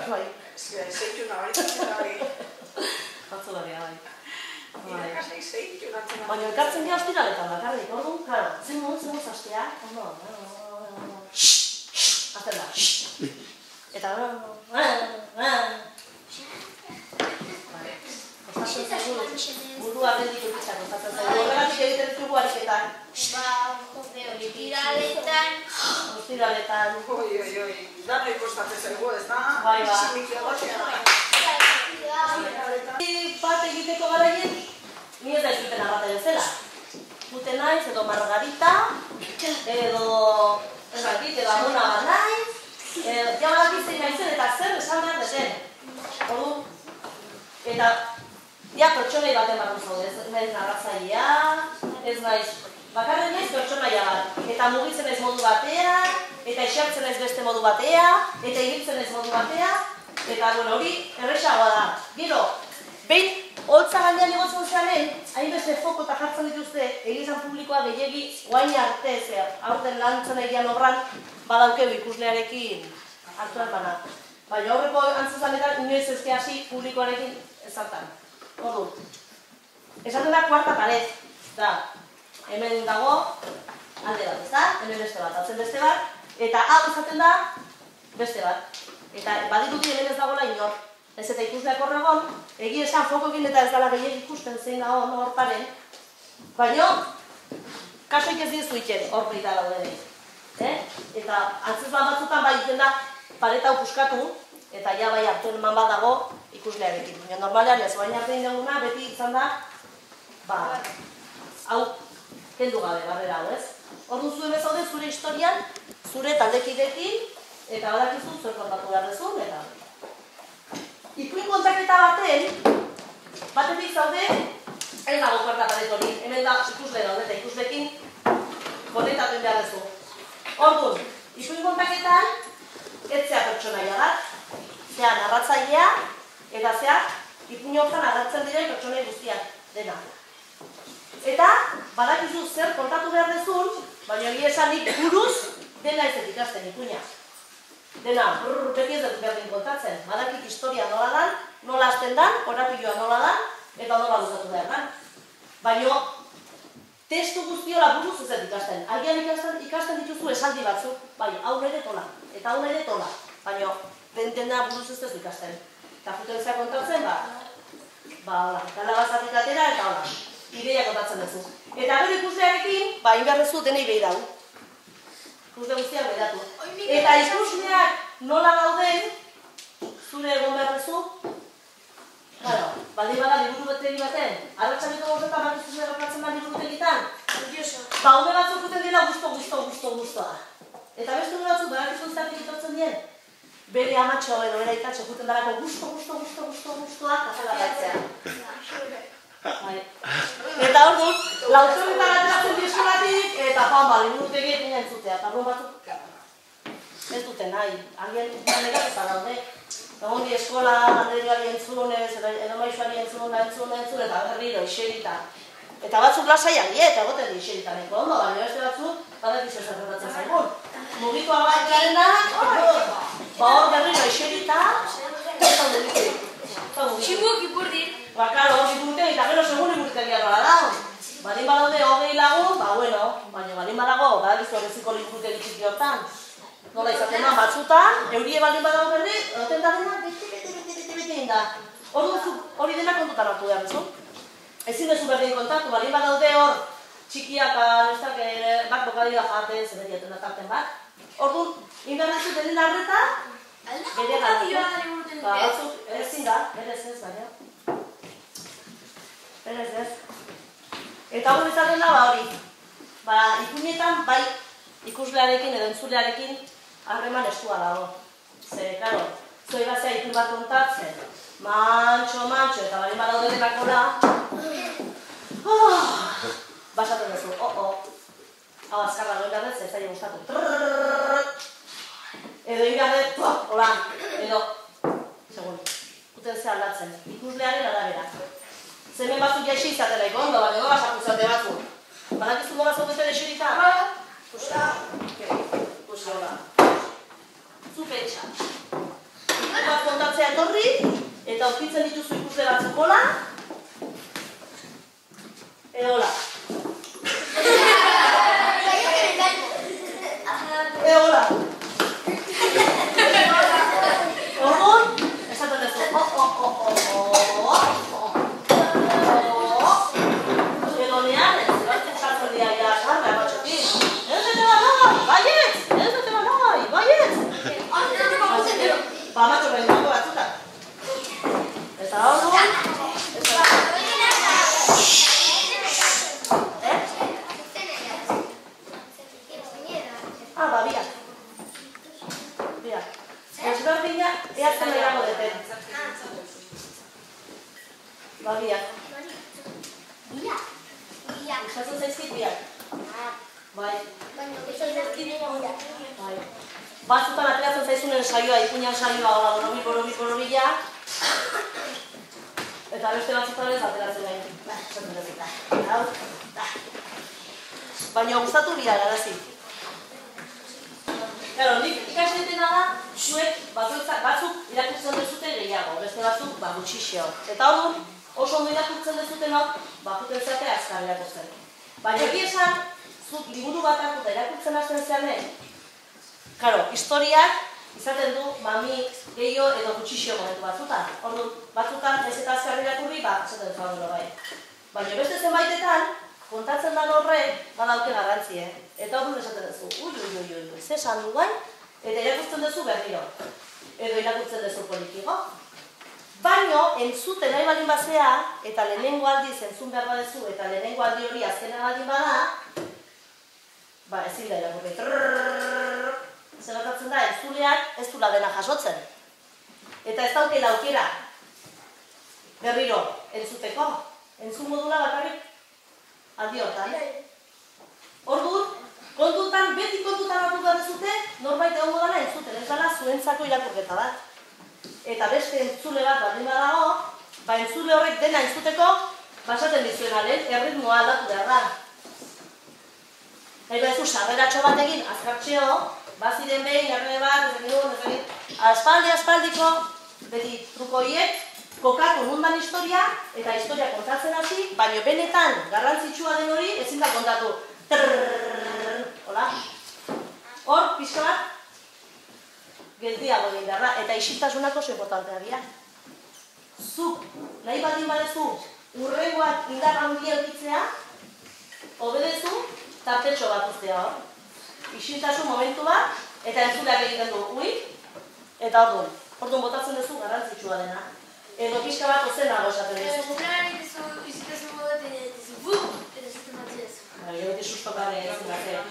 Bai. Zeitu nabarik. Batzu da bai. Irakasle zeitu natzen. Baina elkartzen geha ostiraletan bakarrik, orduan, karo. Zen moz hastea? Azten da. Eta burua bendik urkitzak osatzen zaigu. Horregatik egiten ditugu ariketan. Ostiraletan. Danoi kostatzen zaigu, ez da? Bai, ba. Bat egiteko garaien, ni ez da izuten abaten zela. Guten naiz, edo margarita, edo amona bat naiz, jabalatik zein naizen eta zer esan behar deten. Ordu, eta pertsonei baten barru zaude, ez naiz narratzailea, ez naiz, bakarren naiz pertsonaia bat. Eta mugitzen naiz modu batea, eta esertzen naiz beste modu batea, eta ibiltzen naiz modu batea, eta hori erresagoa da. Gero, behin holtza gandean egotzen zearen, hainbeste foko eta jartzen dituzte egizan publikoa gehiegi guain arte, aurten lantzen egian obran, badaukeu ikuslearekin hartuan bana. Baina horreko antzuzanetan inoiz ezke hasi publikoarekin ezartan. Ordu, esaten da kuarta pared, da, hemen dago alde bat, ez da? Hemen beste bat, atzen beste bat, eta hau esaten da beste bat. Eta badirudi hemen ez dagoela inor. Ez eta ikusleak horregon, egia esan fokoekin eta ez dela gehiagik ikusten zein dago hor paren. Baina, kasoik ez dizu iken hor beita daudenei. Eta antzuzlan batzutan bai iten da pareta hau puskatu, eta ja bai hartuen eman bat dago ikuslearekin. Normalean ez, baina arte indeguna beti izan da, hau kendu gabe, barrera hau, ez? Orduan zuen bezaude zure historian, zure taldekidekin, eta badakizu zuen kontatu behar dezun, eta... Ipuin kontaketa batetik zaude, ez dago kuarta paret hori, hemen da ikusle daude, eta ikuslekin konektatu behar dezu. Orduan, ipuin kontaketan, etzea pertsonaia bat, zea narratzailea, eta zea ipuin hortan agertzen diren pertsonai guztiak dena. Eta, badakizu zer kontatu behar dezun, baina egia esanik buruz dena ez ikasten ipuina. Dena, beti ez dut berdin kontatzen. Badakit historia nola dan, nola hasten dan, korapiloa nola dan, eta nola luzatu behar dan. Baina, testu guztiola buruz ez dut ikasten. Agian ikasten dituzu esaldi batzuk, bai, hau nire tola, eta hau nire tola. Baina, dena buruz ez dut ikasten. Eta futentzea kontatzen, hola, gala bazatik atera, eta hola, ideia kontatzen duzu. Eta gero ikuslearekin, inberrezu denei behi dau. Ikusle guztiak behiratu. Eta ikusleak nola gauden, zure egon beharrezu, Claro, baldin bada liburu betegi baten, arratsaleko bostetan bakizu zer gertatzen da liburutegitan? Ba, ume batzuk uten dira gustoa. Eta beste ume batzuk badakizu zergatik etortzen dien? Bere amatxo edo bere aitatxo juten darako gustoa kafela batzea. Eta hor dut, lautzorretan ateratzen dizulatik eta liburutegi egin entzutea. Eta hor batzuk ez duten nahi, agien negatuta daude. Ongi eskola handeriari entzunez, edo maixuari entzun, eta berriro, iserita. Eta batzuk lasaiak eta egoten di iserita neko ondo, baina beste batzuk, badakizu zer gertatzen zaigun. Mugikoa baikarenak, hor berriro iserita, eta mugitu. Txibuk ipurdir. Ba, klaro, hor ipurtegi, eta gero segun ipurtegia nola da. Balin badaude 20 lagun, baina balin badago, badakizu horreziko ipurtegi txiki hortan. Nola izaten da, batzutan, eurie baldin badago berri, egoten da dena, beti egin da. Hori dena kontutan hartu behar duzu. Ezin dezu berdin kontatu, baldin badaude hor, txikiak, bat bokadila jatez, beti eten da tarten bat. Orduan, inberdezu denen arreta, bere gara. Batzuk, ezin da, berez ez, baina. Berez ez. Eta hori izaten da, hori. Ipuinetan, bai, ikuslearekin edo entzulearekin harreman estua dago. Ze, klaro, zoi bazea ipun bat kontatzen, mantxo, eta bali badaude denakola, basaten duzu, hau azkarra duen behar dut, ez zaila gustatu. Edo ingarret, hola, edo, segun, guten ze aldatzen, ikuslearen arabera. Zemen batzuk jaixi izatela ikondo, baina nola sartu zate batzuk. Badakizu nola zaudeten eserita? Hola. Zu pentsa. Ipun bat kontatzea etorri, eta aurkitzen dituzu ikusle batzuk hola. Edo hola. Edo hola. Orduan, esaten duzu. Edo nean, ez batzen sartzen dira ja, jarra, batxokin. Baietz! Ez dute banai! Baietz! Ba, matxo behin dago batzutak. Eta hor du? Ba, biak. Ezberdina, ea zen erago deten. Ba, biak. Usatzen zaizkit biak. Bai. Batzutan ateratzen zaizunen saioa, ipuinan saioa, hola, borobila. Eta beste batzutan ez ateratzen nahi. Baina gustatu bia, garazi. Claro, nik ikasletena da, zuek batzuk irakurtzen dezute gehiago, beste batzuk gutxixeo. Eta hor, oso ondo irakurtzen dezutenok, juten zatea azkar irakurtzen. Baina egia esan, zuk liburu bat hartu eta irakurtzen hasten zeanen, claro, historiak izaten du mami gehiago edo gutxixio momentu batzutan. Ordu, batzutan ez eta azkar irakurri, esaten dut favorlo bai. Baina beste zenbaitetan, kontatzen dan horrek, badauke garrantzie. Eta orduan esaten duzu, ui, ze esan du bai, eta irakurtzen duzu berriro. Edo irakurtzen duzu politiko. Baino, entzuten nahi baldin bazea, eta lehenengo aldiz entzun behar badezu, eta lehenengo aldi hori azkena baldin bada, ezin da irakurri. Zer gertatzen da, entzuleak ez dula dena jasotzen. Eta ez daukela aukera berriro entzuteko. Entzun modula bakarrik aldi hortan. Orduan, beti kontutan hartu behar dezute, norbait egongo dela entzuten, ez dela zuentzako irakurketa bat. Eta beste entzule bat baldin badago, entzule horrek dena entzuteko, basaten dizuena lehen, erritmoa aldatu behar da. Nahi behizu, sarreratxo bat egin, azkartxeo, baziren behin, erre bat, aspaldiko, beti truko hiek, kokatu nundan historia, eta historia kontatzen hasi, baina benetan garrantzitsua den hori ezin da kontatu. Hola? Hor, pixka bat, geldiago egin behar da, eta isiltasunak oso importantea dira. Zuk, nahi baldin badezu, urrengoak indar handia eukitzea, obedezu, tartetxo bat uztea hor. Isiltasun momentu bat, eta entzuleak egiten du, ui, eta orduan botatzen duzu garrantzitsua dena. edo pixka bat ozenago esaten duzu. Zularik izitezu modet dizu, buf, eta zaten batzidezu. Jo beti sustokare ez dira.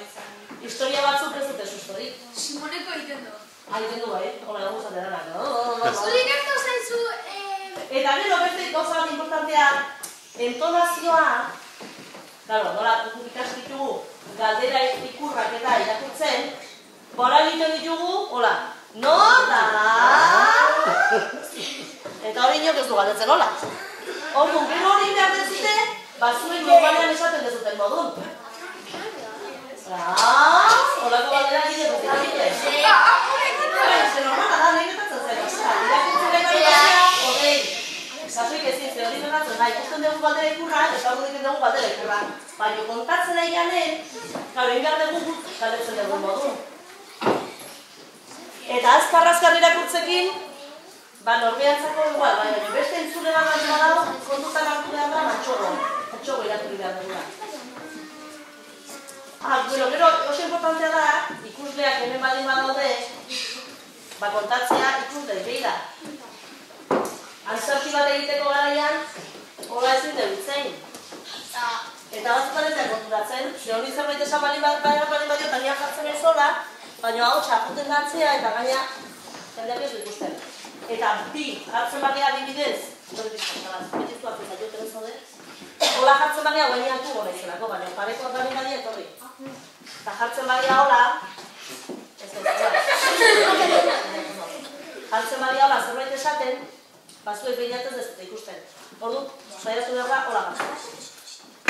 Historia batzuk ez dute sustorik. Simoneko egiten du. Egiten du bai, hola guztat edanak. Zurik hartu zaizu... Eta gero beste gauza bat importantea, entonazioa, claro, nola ikasten ditugu galdera ikurrak eta irakurtzen, bora egiten ditugu, hola, nola! Eta hori inok ez du galdetzen, hola. Orduan, gero hori behar dezute, zuen normalean esaten dezuten modun. Horako galdera gide duzita egiten. Zer normala da, nahi getatzen zen, irakurtzen gaitea, hogei. Kasuik ezin, ze hori benatzen da, ikusten dugu galdera ikurra, eta hori egiten dugu galdera ikurra. Baina kontatzen nahi ganen, egin behar dugu galdetzen dugu modun. Eta azkar irakurtzekin, norbeantzako igual, baina beste entzule bat dago, kontutan hartu behar da, matxogo irakurri behar dugu. Gero, oso importantea da, ikusleak hemen badin badaude, kontatzea ikusle, beira. Antzerki bat egiteko garaian, hola ezin debitzein. Eta batzutan ez da konturatzen, hori zerbait esan balin badio, eta nian jartzen ez hola, baina hau txaputen datzea eta gaina jendeak ez du ikusten. Eta bi, hartzen bagea adibidez, hola jartzen bagea guaini hartu gora izelako, baina parekoak balin badia etorri. Eta jartzen bagea hola, jartzen bagea hola zerbait esaten, zuek behinatez ez dute ikusten. Ordu, zairaztu behar da, hola gatzen.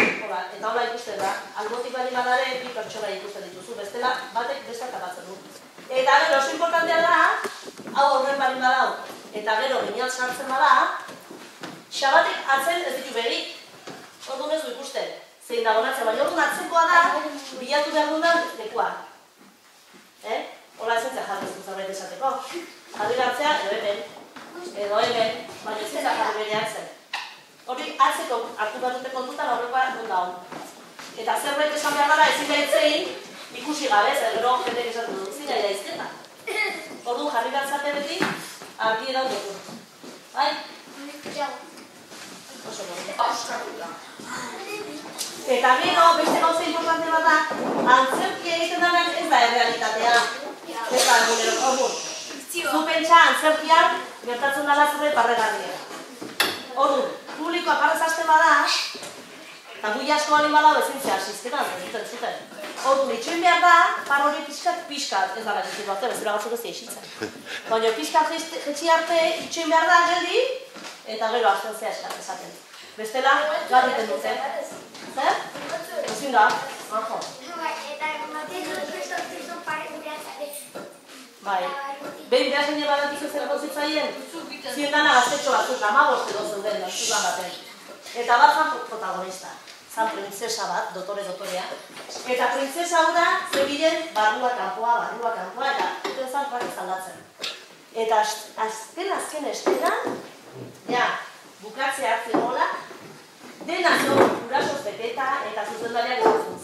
Eta hola ikusten da, albotik bali badare, bi pertsona ikusten dituzu, bestela batek bestak abatzen du. Eta gero, oso importantea da, hau horren bali badau, eta gero genial sartzen bada, xabatek atzen ez ditu begik, orduan ez du ikusten. Zein dagonatzen, baina orduan atzenkoa da, bilatu behar dudan lekua. Hola ezintzea jarri zerbait esateko. Jarri gartzea, edo hemen, baina ezintzea jarri bere hartzen. Hori hartzeko hartu bat dute kontutan horrekoa dut hau. Eta zerbait esan behar gara ezin daitzein ikusi gabe, zer gero jendek esatu dut, zin nahi daizketa. Orduan jarri gartzate beti, argi edau dugu. Bai? Oso gero. Eta gero, beste gauza importante bat da, antzerki egiten denak ez da errealitatea. Ez da, egunero, komun. Zu pentsa antzerkiak gertatzen dela zerbait barregarria. Orduan, publikoa parrez hasten bada, eta gui asko balin badau ezintzea asizketan, ez zuten. Orduan, itxoin behar da, par hori pixkat, ez da gaitu bat, bezala batzuk ez eixitzen. Baina pixkat jetxi arte, itxoin behar da, geldi, eta gero hasten zea esaten. Bestela, galditen dute. Zer? Ezin da? Ajo. Eta egon batean, zizun pare gureatzare. Bai. Behin behar jende badatik zer gozitzaien, zien dana gaztetxo batzuk, 15 edo zeuden, zutan baten. Eta bat zan protagonista. Zan printzesa bat, dotorea. Eta printzesa hau da, zebilen barrua kanpoa, eta duten zan prakez aldatzen. Eta azken esteran, bukatzea hartzen hola, dena gurasoz beteta eta zuzendariak esatzen,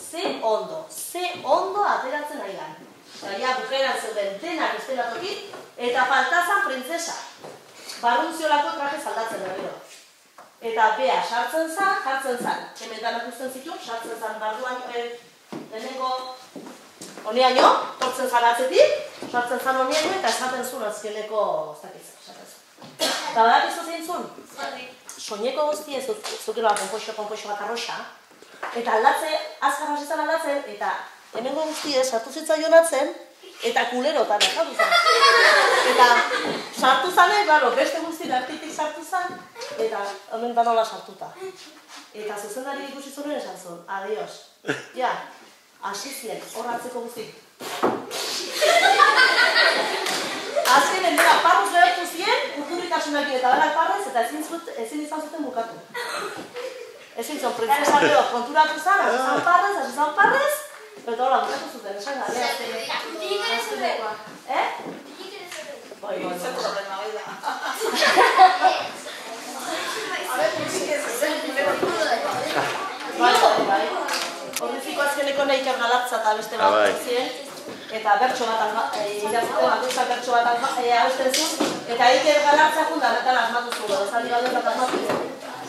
ze ondo ateratzen nahi lan. Eta bukaeran zeuden denak estelatokin, eta faltazan printzesa. Barruntziolako traje zaldatzen gero. Eta bea sartzen zan, jartzen zan. Hemen danak usten zituen, sartzen zan barruan, lehenengo honiaino, tortzen zan atzetik, sartzen zan honiaino eta esaten zuen azkeneko oztakitza. Eta badakizu zein zuen? Soineko guztia zukero konpoixo bat arroxa, eta aldatze, azkar hasi zan aldatzen, eta hemengo guztia sartu zitzaion atzen, eta kulerotan ezatu zen. Eta sartu zanen, beste guzti artitik sartu zen, eta hemen da nola sartuta. Eta zuzendari ikusi zuen esan zuen, adios. Ja, hasi zien, hor hartzeko guzti. Azken endera parruz behartu zien, urdurritasunak eta berak parrez, eta ezin izan zuten bukatu. Ezin zuen, printzesa gero konturatu zan, hasi zan parrez, eta hola, bukatu zuten, esan gara. Dik ere zurekoa. Zer problema, bai da. Bai. Horreziko azkeneko nahi ikargalatza eta beste bat zien. eta bertso bat idazteko bakoitzak bertso bat abesten zuen, eta Iker Galartza fundamental asmatu zuen, esaldi bat dut asmatu zuen.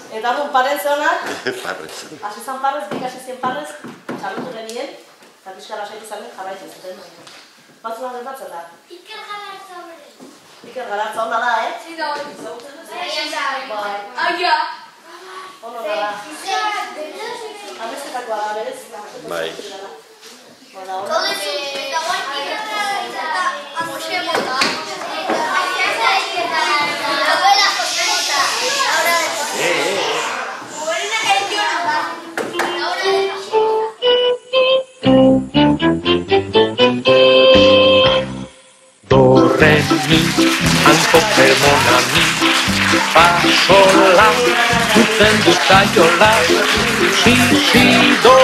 Eta orduan parrez honak, hasi zan parrez, bik hasi zien parrez, txalutu genien, eta pixkara saitu zanen jarraitzen zuten. Batzuan gertatzen da. Iker Galartza horre. Iker Galartza hona da, Sí, da hori. Bai. Aia! Ono da. Amestetakoa da, berez? Bai. Todo eso, eta guantik eta amosea mota. Do, re, mi, anto, per, mon, mi, fa, sol, la, zuzendu zaiola, si, do,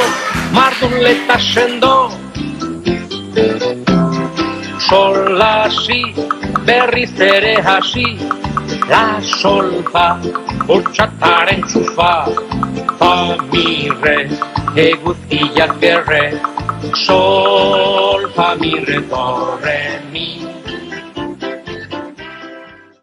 mardun leta sendo, sol, la, si, berriz ere hasi, la, sol, fa, bortxataren txufa, fa, mi, re, eguzkiak erre, sol, fa, mi, re, do, re, mi.